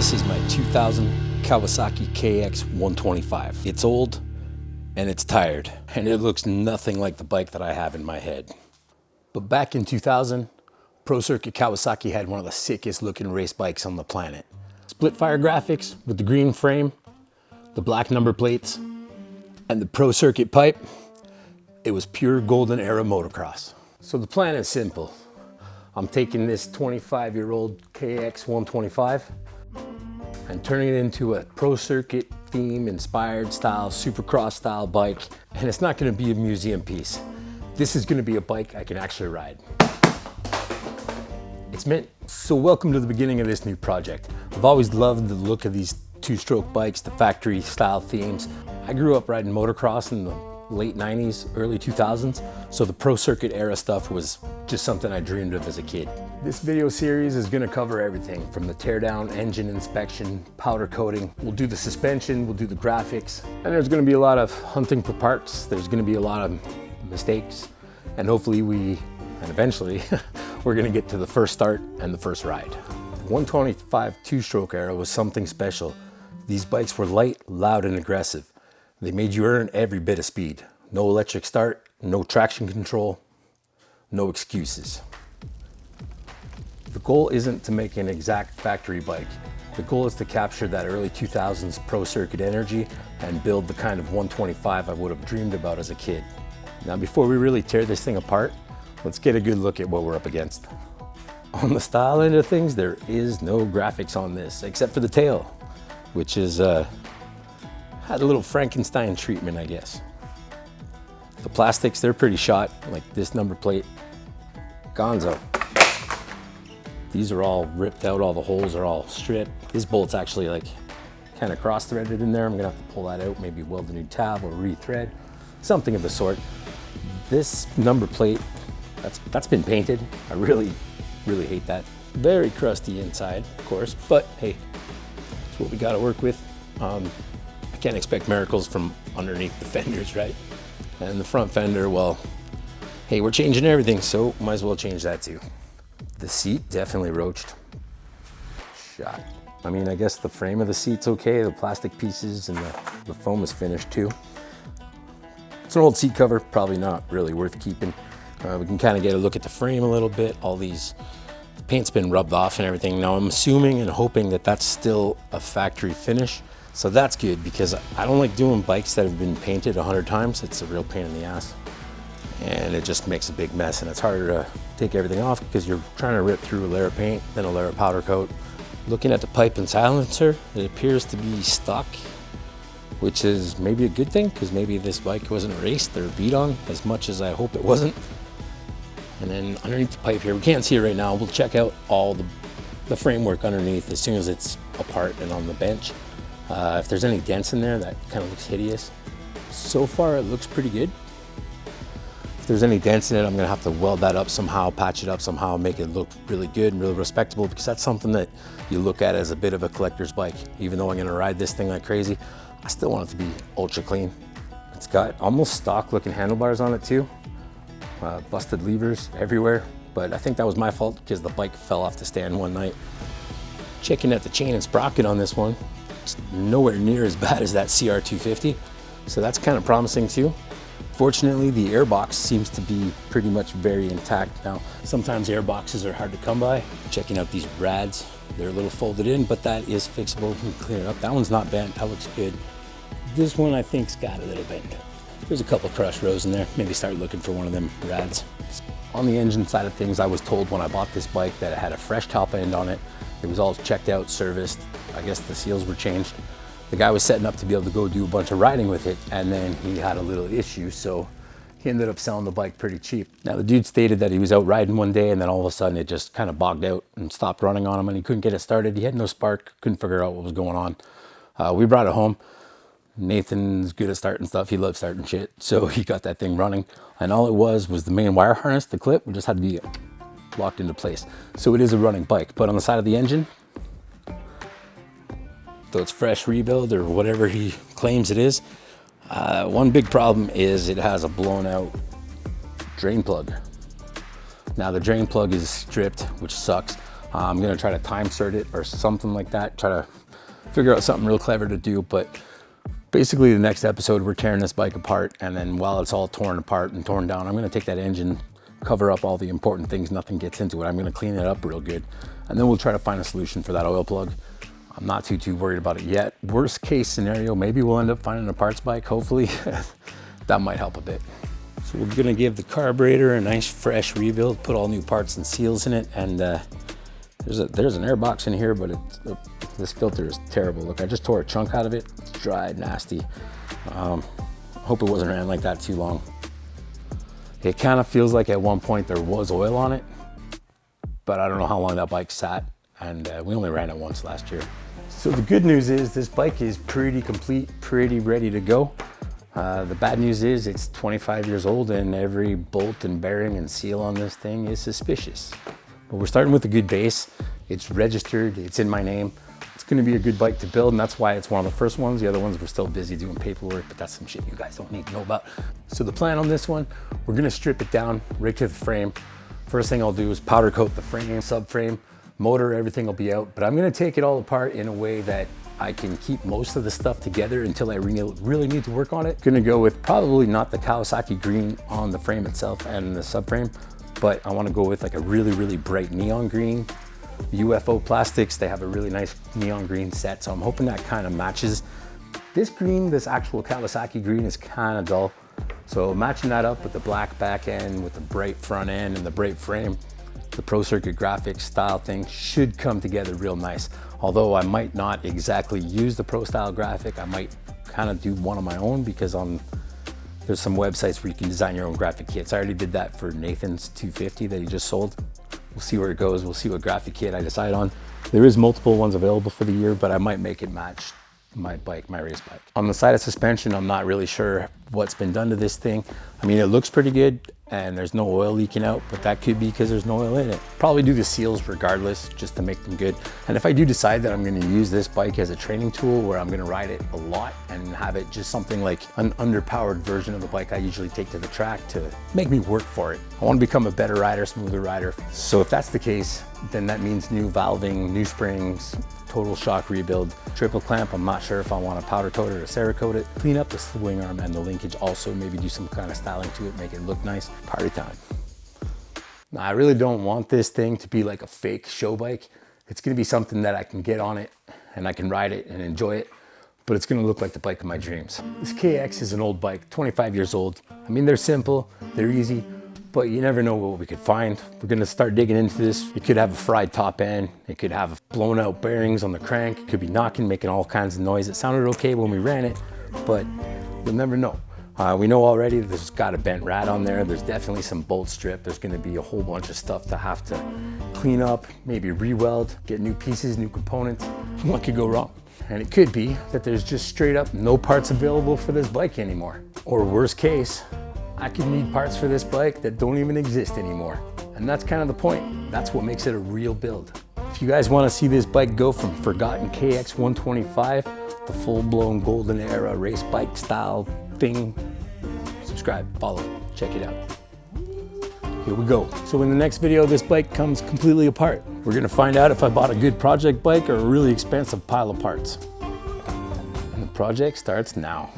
This is my 2000 Kawasaki KX125. It's old and it's tired and it looks nothing like the bike that I have in my head. But back in 2000, Pro Circuit Kawasaki had one of the sickest looking race bikes on the planet. Split fire graphics with the green frame, the black number plates, and the Pro Circuit pipe. It was pure golden era motocross. So the plan is simple. I'm taking this 25-year-old KX125 and turning it into a Pro Circuit theme inspired style, supercross style bike. And it's not gonna be a museum piece. This is gonna be a bike I can actually ride. It's mint. So welcome to the beginning of this new project. I've always loved the look of these two-stroke bikes, the factory style themes. I grew up riding motocross in the late 90s, early 2000s, so the Pro Circuit era stuff was just something I dreamed of as a kid. This video series is gonna cover everything from the teardown, engine inspection, powder coating. We'll do the suspension, we'll do the graphics, and there's gonna be a lot of hunting for parts. There's gonna be a lot of mistakes, and hopefully eventually, we're gonna get to the first start and the first ride. The 125 two-stroke era was something special. These bikes were light, loud, and aggressive. They made you earn every bit of speed. No electric start, no traction control, no excuses. The goal isn't to make an exact factory bike. The goal is to capture that early 2000s Pro Circuit energy and build the kind of 125 I would have dreamed about as a kid. Now, before we really tear this thing apart, let's get a good look at what we're up against. On the style end of things, there is no graphics on this, except for the tail, which is had a little Frankenstein treatment, I guess. The plastics, they're pretty shot, like this number plate, gonzo. These are all ripped out, all the holes are all stripped. This bolt's actually like kind of cross-threaded in there. I'm gonna have to pull that out, maybe weld a new tab or re-thread, something of the sort. This number plate, that's been painted. I really hate that. Very crusty inside, of course, but hey, it's what we gotta work with. I can't expect miracles from underneath the fenders, right? And the front fender, well, hey, we're changing everything, so might as well change that too. The seat definitely roached. Shot. I mean, I guess the frame of the seat's okay. The plastic pieces and the foam is finished too. It's an old seat cover, probably not really worth keeping. We can kind of get a look at the frame a little bit. The paint's been rubbed off and everything. Now I'm assuming and hoping that that's still a factory finish. So that's good, because I don't like doing bikes that have been painted 100 times. It's a real pain in the ass. And it just makes a big mess, and it's harder to take everything off because you're trying to rip through a layer of paint, then a layer of powder coat. Looking at the pipe and silencer, it appears to be stock, which is maybe a good thing, because maybe this bike wasn't raced or beat on as much as I hope it wasn't. And then underneath the pipe here, we can't see it right now. We'll check out all the framework underneath as soon as it's apart and on the bench. If there's any dents in there, that kind of looks hideous. So far, it looks pretty good. If there's any dents in it, I'm gonna have to weld that up somehow, patch it up somehow, make it look really good and really respectable, because that's something that you look at as a bit of a collector's bike. Even though I'm gonna ride this thing like crazy, I still want it to be ultra clean. It's got almost stock looking handlebars on it too. Busted levers everywhere, but I think that was my fault because the bike fell off the stand one night. Checking at the chain and sprocket on this one, it's nowhere near as bad as that CR250, so that's kind of promising too. Fortunately, the airbox seems to be pretty much very intact. Now, sometimes airboxes are hard to come by. Checking out these rads, they're a little folded in, but that is fixable. We can clean it up. That one's not bent, that looks good. This one I think's got a little bent. There's a couple crushed rows in there. Maybe start looking for one of them rads. On the engine side of things, I was told when I bought this bike that it had a fresh top end on it. It was all checked out, serviced. I guess the seals were changed. The guy was setting up to be able to go do a bunch of riding with it, and then he had a little issue, so he ended up selling the bike pretty cheap. Now, the dude stated that he was out riding one day, and then all of a sudden it just kind of bogged out and stopped running on him, and he couldn't get it started. He had no spark, couldn't figure out what was going on. We brought it home. Nathan's good at starting stuff. He loves starting shit, so he got that thing running. And all it was the main wire harness, the clip, just had to be locked into place. So it is a running bike, but on the side of the engine, though it's fresh rebuild or whatever he claims it is, one big problem is it has a blown out drain plug. Now the drain plug is stripped, which sucks. I'm gonna try to time cert it or something like that, try to figure out something real clever to do. But basically the next episode, we're tearing this bike apart, and then while it's all torn apart and torn down, I'm gonna take that engine, cover up all the important things, nothing gets into it. I'm gonna clean it up real good, and then we'll try to find a solution for that oil plug. I'm not too worried about it yet. Worst case scenario, maybe we'll end up finding a parts bike, hopefully. That might help a bit. So we're gonna give the carburetor a nice fresh rebuild, put all new parts and seals in it, and there's an air box in here, but this filter is terrible. Look, I just tore a chunk out of it. It's dry, nasty. Hope it wasn't ran like that too long. It kind of feels like at one point there was oil on it, but I don't know how long that bike sat, and we only ran it once last year. So the good news is this bike is pretty complete, pretty ready to go. The bad news is it's 25 years old and every bolt and bearing and seal on this thing is suspicious. But we're starting with a good base. It's registered, it's in my name. It's gonna be a good bike to build, and that's why it's one of the first ones. The other ones we're still busy doing paperwork, but that's some shit you guys don't need to know about. So the plan on this one, we're gonna strip it down right to the frame. First thing I'll do is powder coat the frame, subframe, motor, everything will be out, but I'm gonna take it all apart in a way that I can keep most of the stuff together until I really need to work on it. Gonna go with probably not the Kawasaki green on the frame itself and the subframe, but I wanna go with like a really bright neon green. UFO Plastics, they have a really nice neon green set, so I'm hoping that kind of matches. This green, this actual Kawasaki green is kind of dull, so matching that up with the black back end, with the bright front end and the bright frame, the Pro Circuit graphics style thing should come together real nice. Although I might not exactly use the Pro style graphic, I might kind of do one of my own, because there's some websites where you can design your own graphic kits. I already did that for Nathan's 250 that he just sold. We'll see where it goes. We'll see what graphic kit I decide on. There is multiple ones available for the year, but I might make it match my bike, my race bike. On the side of suspension, I'm not really sure what's been done to this thing. I mean, it looks pretty good and there's no oil leaking out, but that could be because there's no oil in it. Probably do the seals regardless, just to make them good. And if I do decide that I'm gonna use this bike as a training tool where I'm gonna ride it a lot and have it just something like an underpowered version of the bike I usually take to the track to make me work for it. I wanna become a better rider, smoother rider. So if that's the case, then that means new valving, new springs, total shock rebuild, triple clamp. I'm not sure if I want to powder coat it or Cerakote it. Clean up the swing arm and the linkage also, maybe do some kind of styling to it, make it look nice. Party time. Now, I really don't want this thing to be like a fake show bike. It's going to be something that I can get on it and I can ride it and enjoy it, but it's going to look like the bike of my dreams. This KX is an old bike, 25 years old. I mean, they're simple, they're easy, but you never know what we could find. We're gonna start digging into this. It could have a fried top end. It could have blown out bearings on the crank. It could be knocking, making all kinds of noise. It sounded okay when we ran it, but you'll never know. We know already there's got a bent rad on there. There's definitely some bolt strip. There's gonna be a whole bunch of stuff to have to clean up, maybe re-weld, get new pieces, new components. What could go wrong? And it could be that there's just straight up no parts available for this bike anymore. Or worst case, I could need parts for this bike that don't even exist anymore. And that's kind of the point. That's what makes it a real build. If you guys want to see this bike go from forgotten KX125, the full-blown golden era race bike style thing, subscribe, follow, check it out. Here we go. So in the next video, this bike comes completely apart. We're gonna find out if I bought a good project bike or a really expensive pile of parts. And the project starts now.